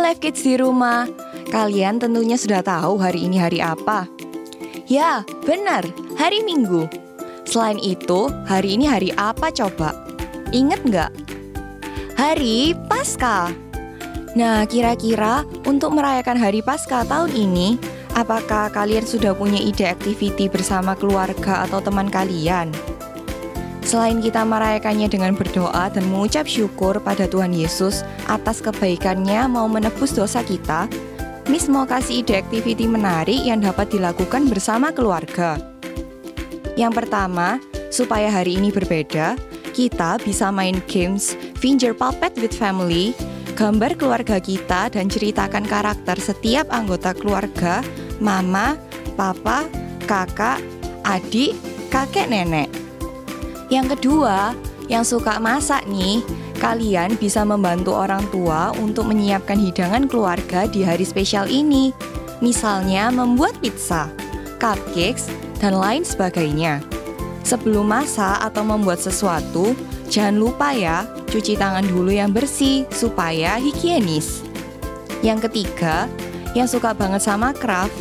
Life Kids di rumah. Kalian tentunya sudah tahu hari ini hari apa? Ya, benar, hari Minggu. Selain itu, hari ini hari apa coba? Ingat nggak? Hari Paskah. Nah, kira-kira untuk merayakan hari Paskah tahun ini, apakah kalian sudah punya ide aktiviti bersama keluarga atau teman kalian? Selain kita merayakannya dengan berdoa dan mengucap syukur pada Tuhan Yesus atas kebaikannya mau menebus dosa kita, Miss mau kasih ide aktiviti menarik yang dapat dilakukan bersama keluarga. Yang pertama, supaya hari ini berbeda, kita bisa main games Finger Puppet with Family, gambar keluarga kita dan ceritakan karakter setiap anggota keluarga, mama, papa, kakak, adik, kakek, nenek. Yang kedua, yang suka masak nih, kalian bisa membantu orang tua untuk menyiapkan hidangan keluarga di hari spesial ini. Misalnya membuat pizza, cupcakes, dan lain sebagainya. Sebelum masak atau membuat sesuatu, jangan lupa ya, cuci tangan dulu yang bersih supaya higienis. Yang ketiga, yang suka banget sama craft,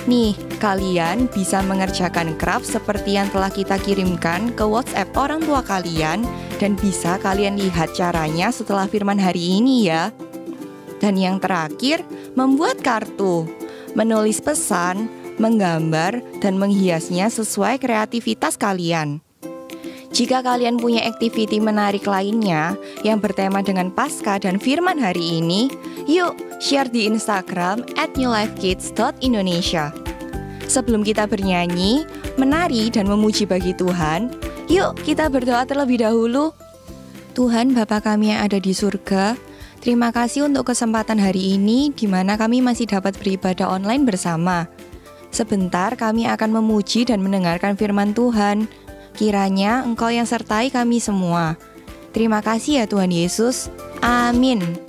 nih, kalian bisa mengerjakan craft seperti yang telah kita kirimkan ke WhatsApp orang tua kalian dan bisa kalian lihat caranya setelah firman hari ini ya. Dan yang terakhir, membuat kartu, menulis pesan, menggambar, dan menghiasnya sesuai kreativitas kalian. Jika kalian punya aktiviti menarik lainnya yang bertema dengan Paskah dan firman hari ini, yuk share di Instagram @newlifekids.indonesia. Sebelum kita bernyanyi, menari, dan memuji bagi Tuhan, yuk kita berdoa terlebih dahulu. Tuhan Bapa kami yang ada di surga, terima kasih untuk kesempatan hari ini di mana kami masih dapat beribadah online bersama. Sebentar kami akan memuji dan mendengarkan firman Tuhan. Kiranya Engkau yang sertai kami semua. Terima kasih ya Tuhan Yesus. Amin.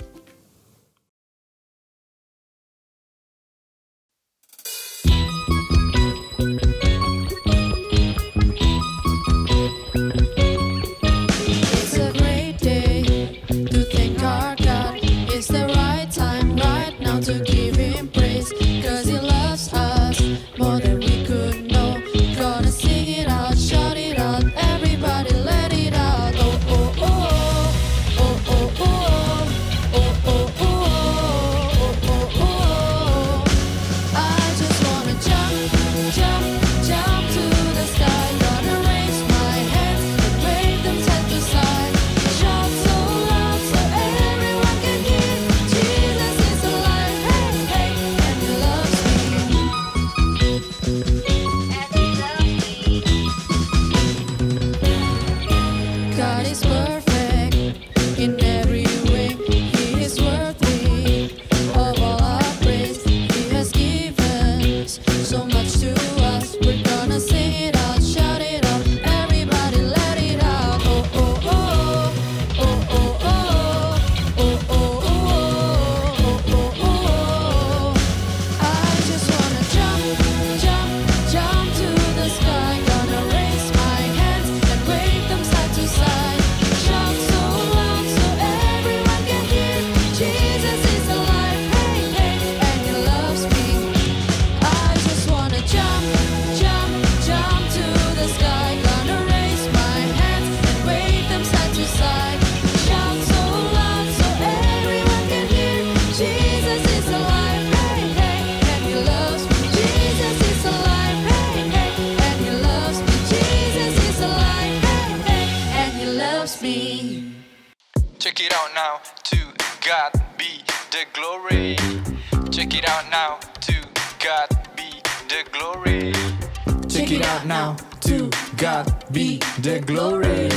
Check it out now, to God be the glory. Check it out now, to God be the glory. Check it out now, to God be the glory.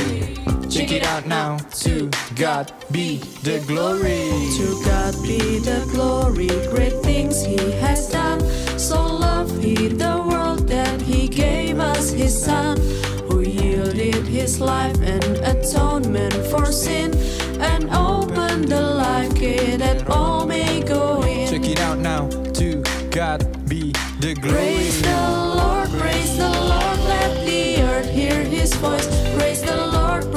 Check it out now, to God be the glory. To God be the glory, great things He has done. So loved He the world that He gave us His Son, who yielded His life and atonement for sin, and opened the life gate that all may go in. Check it out now, to God be the glory. Praise the Lord, let the earth hear His voice. Praise the Lord,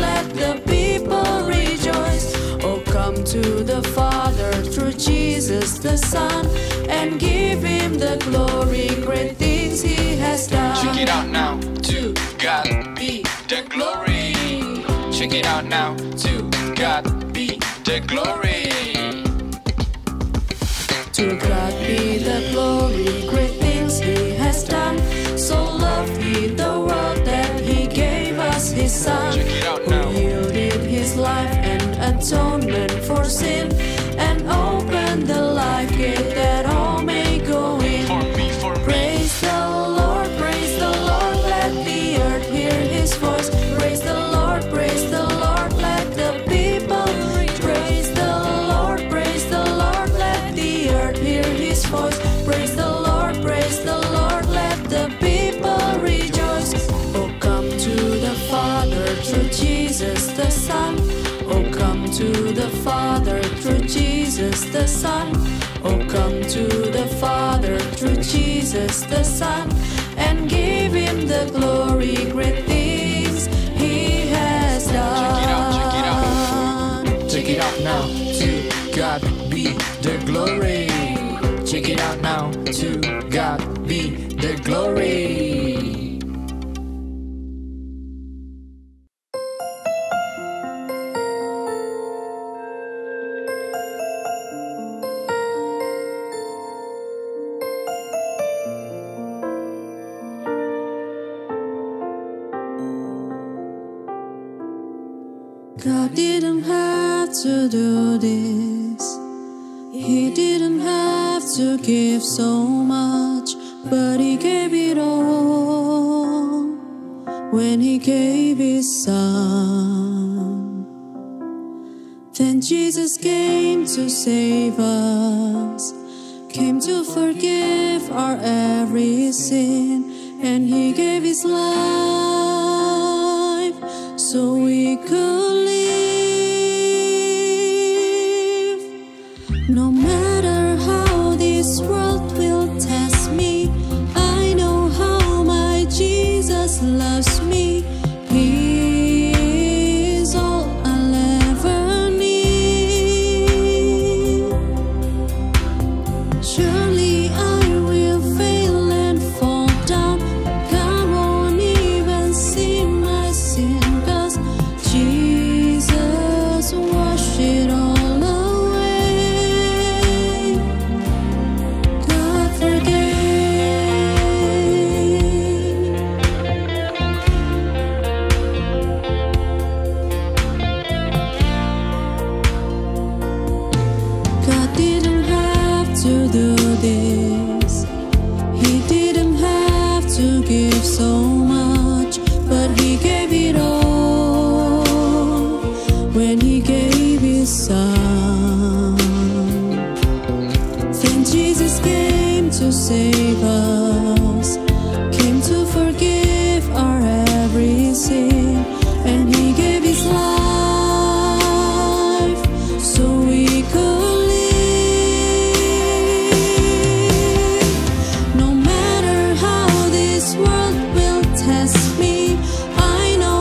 let the people rejoice. Oh, come to the Father, the Son, and give him the glory, great things he has done. Check it out now, to God be the glory. Check it out now, to God be the glory. To God be the glory, great things he has done. So loved he the world that he gave us his Son, Check it out now. who yielded his life and atonement for sin, and opened the life gate that all may go in. For me, Praise the Lord, let the earth hear his voice. Praise the Lord, let the people praise the Lord, let the earth hear his voice. Praise the Lord, let the people rejoice. Oh, come to the Father through Jesus the Son. Oh, come to the Father through Jesus the Son. Oh, come to the Father through Jesus the Son, and give him the glory, great things he has done. Check it out now, to God be the glory. Check it out now, to God be the glory. God didn't have to do this. He didn't have to give so much, but he gave it all when he gave his Son. Then Jesus came to save us, came to forgive our every sin, and he gave his life so we could live. No matter how this world will test me, I know how my Jesus loves me. He is all I'll ever need. Surely I will fail and fall down, but God won't even see my sin, 'cause Jesus washed it all away. God forgave. God didn't have to do this. He didn't have to give so much, but he gave it all when he gave his Son. Then Jesus came to save us, came to forgive our every sin, and he gave his life so we could live. No matter how this world will test me, I know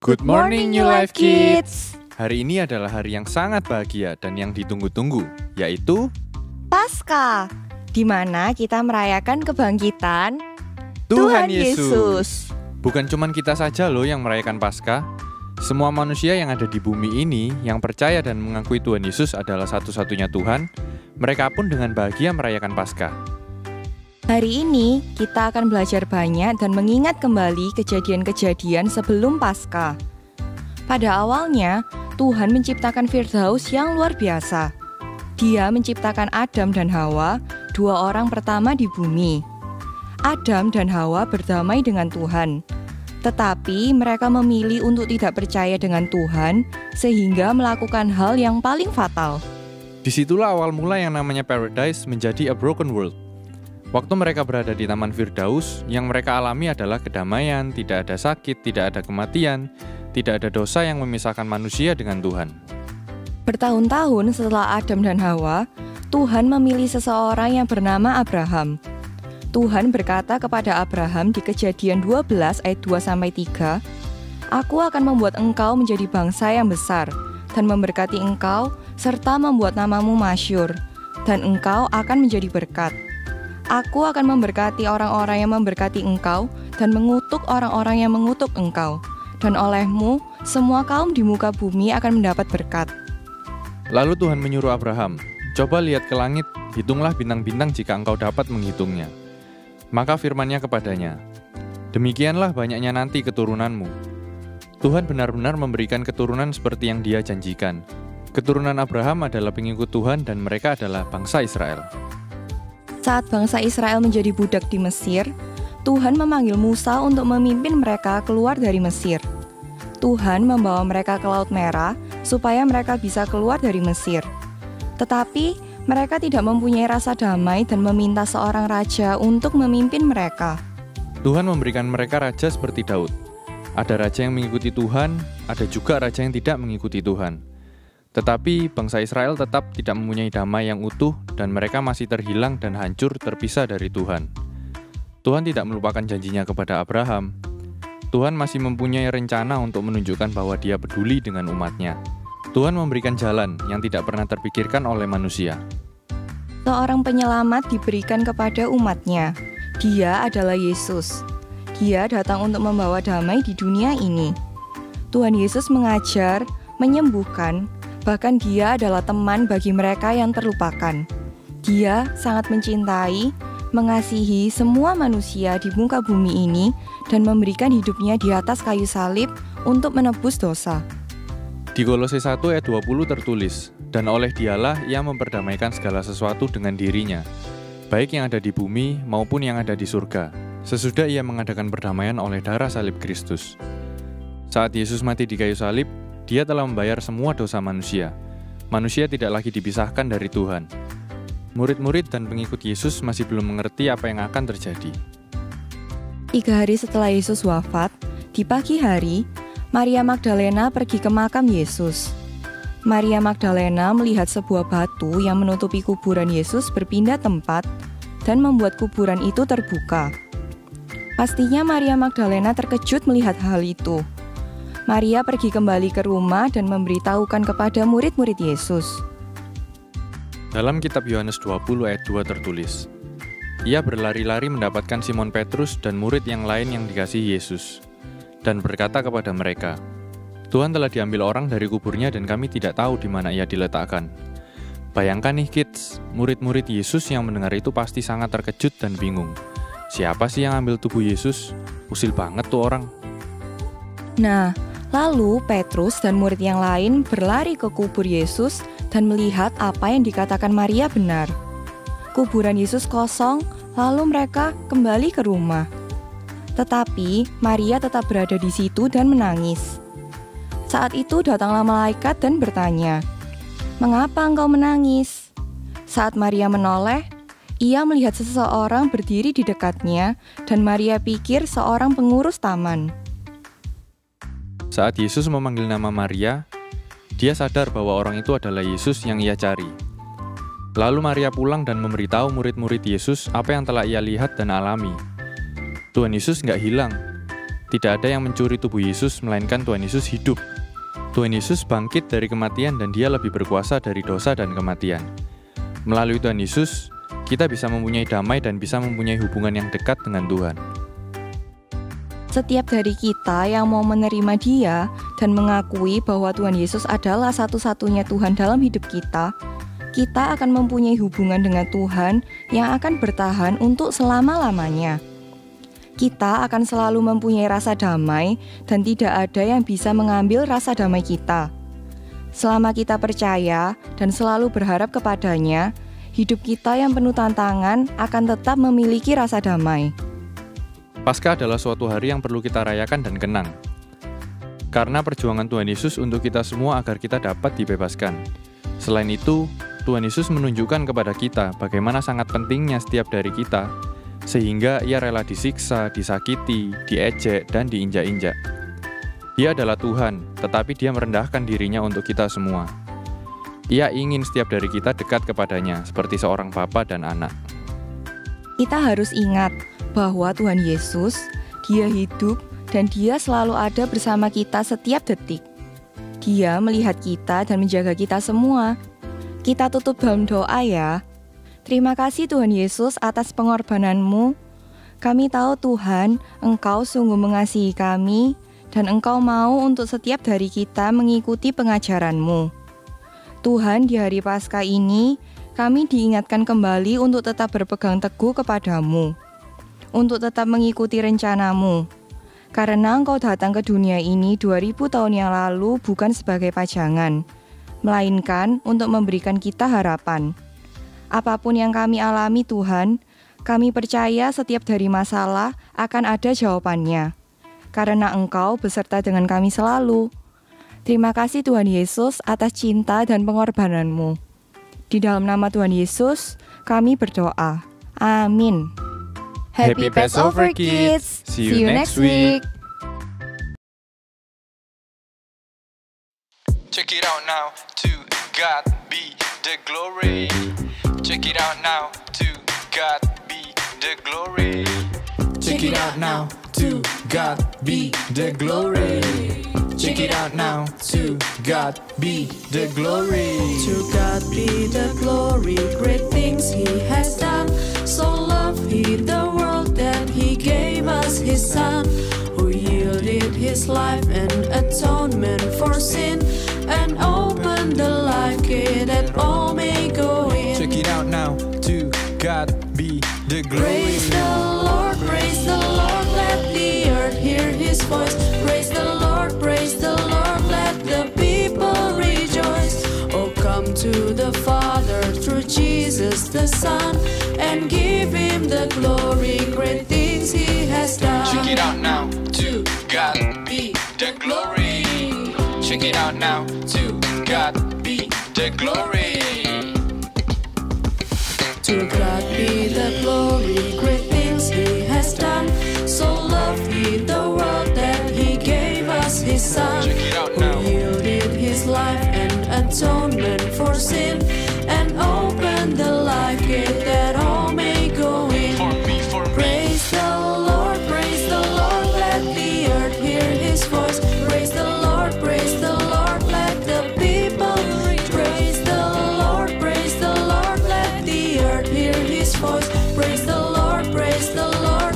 Good morning New Life Kids. Hari ini adalah hari yang sangat bahagia dan yang ditunggu-tunggu, yaitu Paskah, di mana kita merayakan kebangkitan Tuhan Yesus. Bukan cuma kita saja loh yang merayakan Paskah. Semua manusia yang ada di bumi ini yang percaya dan mengakui Tuhan Yesus adalah satu-satunya Tuhan, mereka pun dengan bahagia merayakan Paskah. Hari ini kita akan belajar banyak dan mengingat kembali kejadian-kejadian sebelum Paskah. Pada awalnya, Tuhan menciptakan Firdaus yang luar biasa. Dia menciptakan Adam dan Hawa, dua orang pertama di bumi. Adam dan Hawa berdamai dengan Tuhan. Tetapi mereka memilih untuk tidak percaya dengan Tuhan, sehingga melakukan hal yang paling fatal. Disitulah awal mula yang namanya Paradise menjadi a broken world. Waktu mereka berada di Taman Firdaus, yang mereka alami adalah kedamaian, tidak ada sakit, tidak ada kematian, tidak ada dosa yang memisahkan manusia dengan Tuhan. Bertahun-tahun setelah Adam dan Hawa, Tuhan memilih seseorang yang bernama Abraham. Tuhan berkata kepada Abraham di Kejadian 12 ayat 2-3, "Aku akan membuat engkau menjadi bangsa yang besar, dan memberkati engkau, serta membuat namamu masyhur, dan engkau akan menjadi berkat. Aku akan memberkati orang-orang yang memberkati engkau, dan mengutuk orang-orang yang mengutuk engkau. Dan olehmu, semua kaum di muka bumi akan mendapat berkat." Lalu Tuhan menyuruh Abraham, "Coba lihat ke langit, hitunglah bintang-bintang jika engkau dapat menghitungnya." Maka firman-Nya kepadanya, "Demikianlah banyaknya nanti keturunanmu." Tuhan benar-benar memberikan keturunan seperti yang Dia janjikan. Keturunan Abraham adalah pengikut Tuhan dan mereka adalah bangsa Israel. Saat bangsa Israel menjadi budak di Mesir, Tuhan memanggil Musa untuk memimpin mereka keluar dari Mesir. Tuhan membawa mereka ke Laut Merah supaya mereka bisa keluar dari Mesir. Tetapi mereka tidak mempunyai rasa damai dan meminta seorang raja untuk memimpin mereka. Tuhan memberikan mereka raja seperti Daud. Ada raja yang mengikuti Tuhan, ada juga raja yang tidak mengikuti Tuhan. Tetapi bangsa Israel tetap tidak mempunyai damai yang utuh dan mereka masih terhilang dan hancur terpisah dari Tuhan. Tuhan tidak melupakan janjinya kepada Abraham. Tuhan masih mempunyai rencana untuk menunjukkan bahwa Dia peduli dengan umatnya. Tuhan memberikan jalan yang tidak pernah terpikirkan oleh manusia. Seorang penyelamat diberikan kepada umatnya. Dia adalah Yesus. Dia datang untuk membawa damai di dunia ini. Tuhan Yesus mengajar, menyembuhkan, bahkan Dia adalah teman bagi mereka yang terlupakan. Dia sangat mencintai, mengasihi semua manusia di muka bumi ini dan memberikan hidupnya di atas kayu salib untuk menebus dosa. Di Kolose 1 ayat 20 tertulis, "Dan oleh Dialah Ia memperdamaikan segala sesuatu dengan dirinya, baik yang ada di bumi maupun yang ada di surga, sesudah Ia mengadakan perdamaian oleh darah salib Kristus." Saat Yesus mati di kayu salib, Dia telah membayar semua dosa manusia. Manusia tidak lagi dipisahkan dari Tuhan. Murid-murid dan pengikut Yesus masih belum mengerti apa yang akan terjadi. 3 hari setelah Yesus wafat, di pagi hari, Maria Magdalena pergi ke makam Yesus. Maria Magdalena melihat sebuah batu yang menutupi kuburan Yesus berpindah tempat dan membuat kuburan itu terbuka. Pastinya Maria Magdalena terkejut melihat hal itu. Maria pergi kembali ke rumah dan memberitahukan kepada murid-murid Yesus. Dalam kitab Yohanes 20 ayat 2 tertulis, "Ia berlari-lari mendapatkan Simon Petrus dan murid yang lain yang dikasihi Yesus, dan berkata kepada mereka, 'Tuhan telah diambil orang dari kuburnya dan kami tidak tahu di mana Ia diletakkan.'" Bayangkan nih kids, murid-murid Yesus yang mendengar itu pasti sangat terkejut dan bingung. Siapa sih yang ambil tubuh Yesus? Usil banget tuh orang. Nah, lalu Petrus dan murid yang lain berlari ke kubur Yesus dan melihat apa yang dikatakan Maria benar. Kuburan Yesus kosong, lalu mereka kembali ke rumah. Tetapi Maria tetap berada di situ dan menangis. Saat itu datanglah malaikat dan bertanya, "Mengapa engkau menangis?" Saat Maria menoleh, ia melihat seseorang berdiri di dekatnya dan Maria pikir seorang pengurus taman. Saat Yesus memanggil nama Maria, dia sadar bahwa orang itu adalah Yesus yang ia cari. Lalu Maria pulang dan memberitahu murid-murid Yesus apa yang telah ia lihat dan alami. Tuhan Yesus nggak hilang. Tidak ada yang mencuri tubuh Yesus, melainkan Tuhan Yesus hidup. Tuhan Yesus bangkit dari kematian dan Dia lebih berkuasa dari dosa dan kematian. Melalui Tuhan Yesus, kita bisa mempunyai damai dan bisa mempunyai hubungan yang dekat dengan Tuhan. Setiap dari kita yang mau menerima Dia dan mengakui bahwa Tuhan Yesus adalah satu-satunya Tuhan dalam hidup kita, kita akan mempunyai hubungan dengan Tuhan yang akan bertahan untuk selama-lamanya. Kita akan selalu mempunyai rasa damai dan tidak ada yang bisa mengambil rasa damai kita. Selama kita percaya dan selalu berharap kepadanya, hidup kita yang penuh tantangan akan tetap memiliki rasa damai. Paskah adalah suatu hari yang perlu kita rayakan dan kenang. Karena perjuangan Tuhan Yesus untuk kita semua agar kita dapat dibebaskan. Selain itu, Tuhan Yesus menunjukkan kepada kita bagaimana sangat pentingnya setiap dari kita, sehingga Ia rela disiksa, disakiti, diejek, dan diinjak-injak. Dia adalah Tuhan, tetapi Dia merendahkan dirinya untuk kita semua. Ia ingin setiap dari kita dekat kepadanya, seperti seorang bapa dan anak. Kita harus ingat bahwa Tuhan Yesus, Dia hidup dan Dia selalu ada bersama kita setiap detik. Dia melihat kita dan menjaga kita semua. Kita tutup dalam doa ya. Terima kasih Tuhan Yesus atas pengorbanan-Mu. Kami tahu Tuhan, Engkau sungguh mengasihi kami dan Engkau mau untuk setiap dari kita mengikuti pengajaran-Mu. Tuhan, di hari Paskah ini, kami diingatkan kembali untuk tetap berpegang teguh kepada-Mu, untuk tetap mengikuti rencana-Mu. Karena Engkau datang ke dunia ini 2000 tahun yang lalu bukan sebagai pajangan, melainkan untuk memberikan kita harapan. Apapun yang kami alami Tuhan, kami percaya setiap dari masalah akan ada jawabannya. Karena Engkau beserta dengan kami selalu. Terima kasih Tuhan Yesus atas cinta dan pengorbanan-Mu. Di dalam nama Tuhan Yesus, kami berdoa. Amin. Happy Passover, kids! See you next week! Check it out now, to God be the glory. Check it out now, to God be the glory. Check it out now, to God be the glory. Check it out now, to God be the glory. To God be the glory, great things He has done. So loved He the world that He gave us His Son, who yielded His life and atonement for sin, and opened the life gate that all may go in. Check it out now, to God be the glory. Praise the Lord, let the earth hear His voice. Praise the Lord, let the people rejoice. Oh, come to the Father through Jesus the Son, and give Him the glory, great things He has done. Check it out now, to God be the glory. Check it out now, to God be the glory. To God be the glory, great things He has done. So loved He the world that He gave us His Son, Check it out who now. yielded His life and atonement for sin, and opened the life gate that all may go in. For me, Praise the Lord, let the earth hear His voice. Praise the Lord, let the people praise the Lord, let the earth hear His voice. Praise the Lord,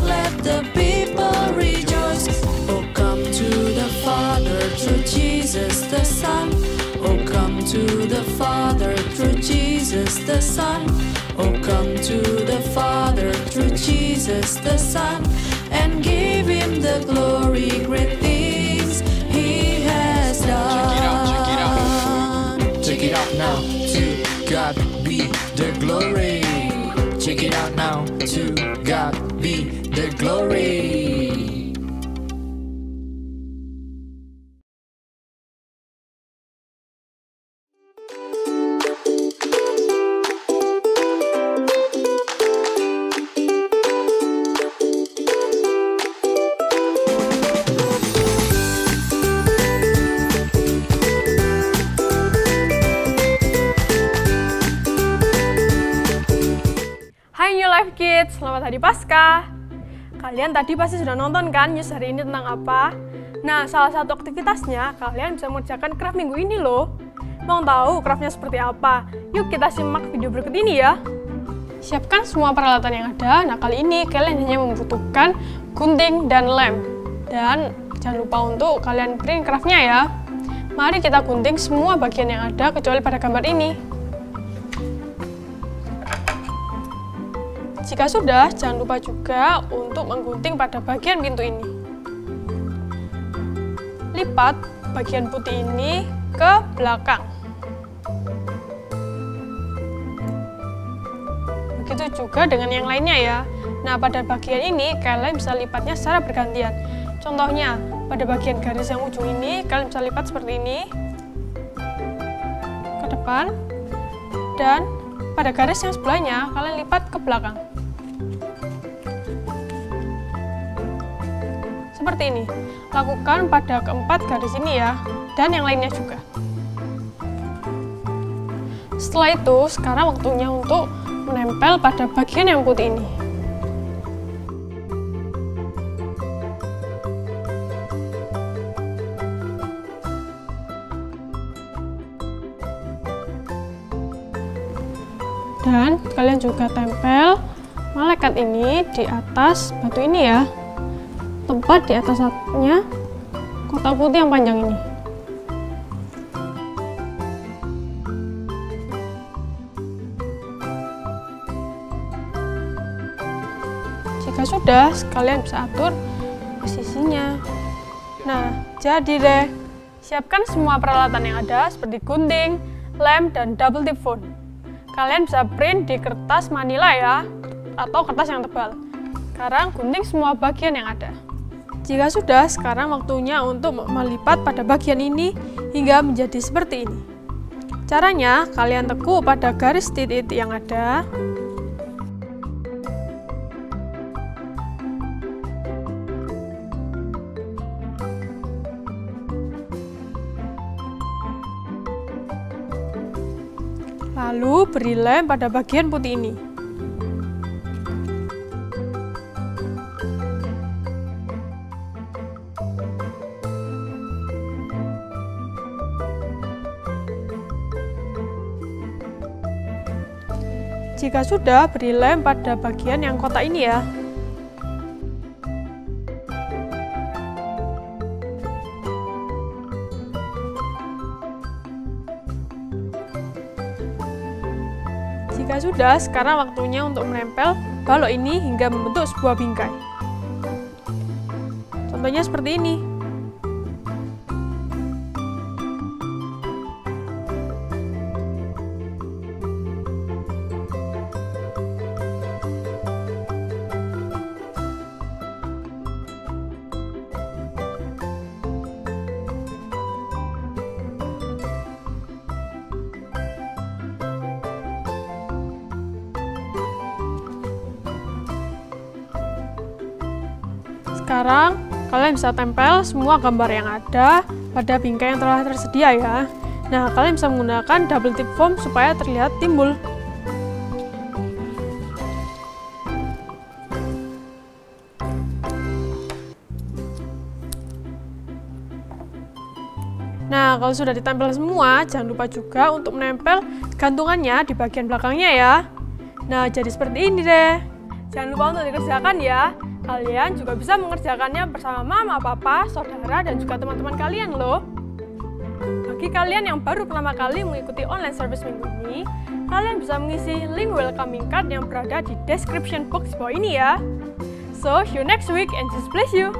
let the people rejoice. Oh, come to the Father through Jesus the Son. Oh, come to the Father through Jesus the Son. Oh, come to the Father through Jesus the Son, and give Him the glory, great things He has done. Check it out now, to God be the glory. Check it out now, to God be the glory. Hai New Life Kids, selamat hari Paskah. kalian tadi pasti sudah nonton kan news hari ini tentang apa? Nah, salah satu aktivitasnya kalian bisa mengerjakan craft minggu ini loh. Mau tahu craftnya seperti apa? Yuk kita simak video berikut ini ya. Siapkan semua peralatan yang ada. Nah, kali ini kalian hanya membutuhkan gunting dan lem. Dan jangan lupa untuk kalian print craftnya ya. Mari kita gunting semua bagian yang ada kecuali pada gambar ini. Jika sudah, jangan lupa juga untuk menggunting pada bagian pintu ini. Lipat bagian putih ini ke belakang. Begitu juga dengan yang lainnya ya. Nah, pada bagian ini kalian bisa lipatnya secara bergantian. Contohnya, pada bagian garis yang ujung ini kalian bisa lipat seperti ini ke depan, dan pada garis yang sebelahnya kalian lipat ke belakang. Seperti ini. Lakukan pada keempat garis ini ya, dan yang lainnya juga. Setelah itu, sekarang waktunya untuk menempel pada bagian yang putih ini. Dan kalian juga tempel malaikat ini di atas batu ini ya. Tepat di atasnya kotak putih yang panjang ini. Jika sudah, kalian bisa atur posisinya. Nah, jadi deh. Siapkan semua peralatan yang ada seperti gunting, lem, dan double tip phone. Kalian bisa print di kertas manila ya, atau kertas yang tebal. Sekarang gunting semua bagian yang ada. Jika sudah, sekarang waktunya untuk melipat pada bagian ini hingga menjadi seperti ini. Caranya, kalian tekuk pada garis titik yang ada. Lalu beri lem pada bagian putih ini. Jika sudah, beri lem pada bagian yang kotak ini ya. Jika sudah, sekarang waktunya untuk menempel balok ini hingga membentuk sebuah bingkai. Contohnya seperti ini. Sekarang, kalian bisa tempel semua gambar yang ada pada bingkai yang telah tersedia ya. Nah, kalian bisa menggunakan double tip foam supaya terlihat timbul. Nah, kalau sudah ditempel semua, jangan lupa juga untuk menempel gantungannya di bagian belakangnya ya. Nah, jadi seperti ini deh. Jangan lupa untuk dikerjakan ya. Kalian juga bisa mengerjakannya bersama mama, papa, saudara, dan juga teman-teman kalian loh. Bagi kalian yang baru pertama kali mengikuti online service minggu ini, kalian bisa mengisi link welcoming card yang berada di description box bawah ini ya. So, see you next week and just bless you!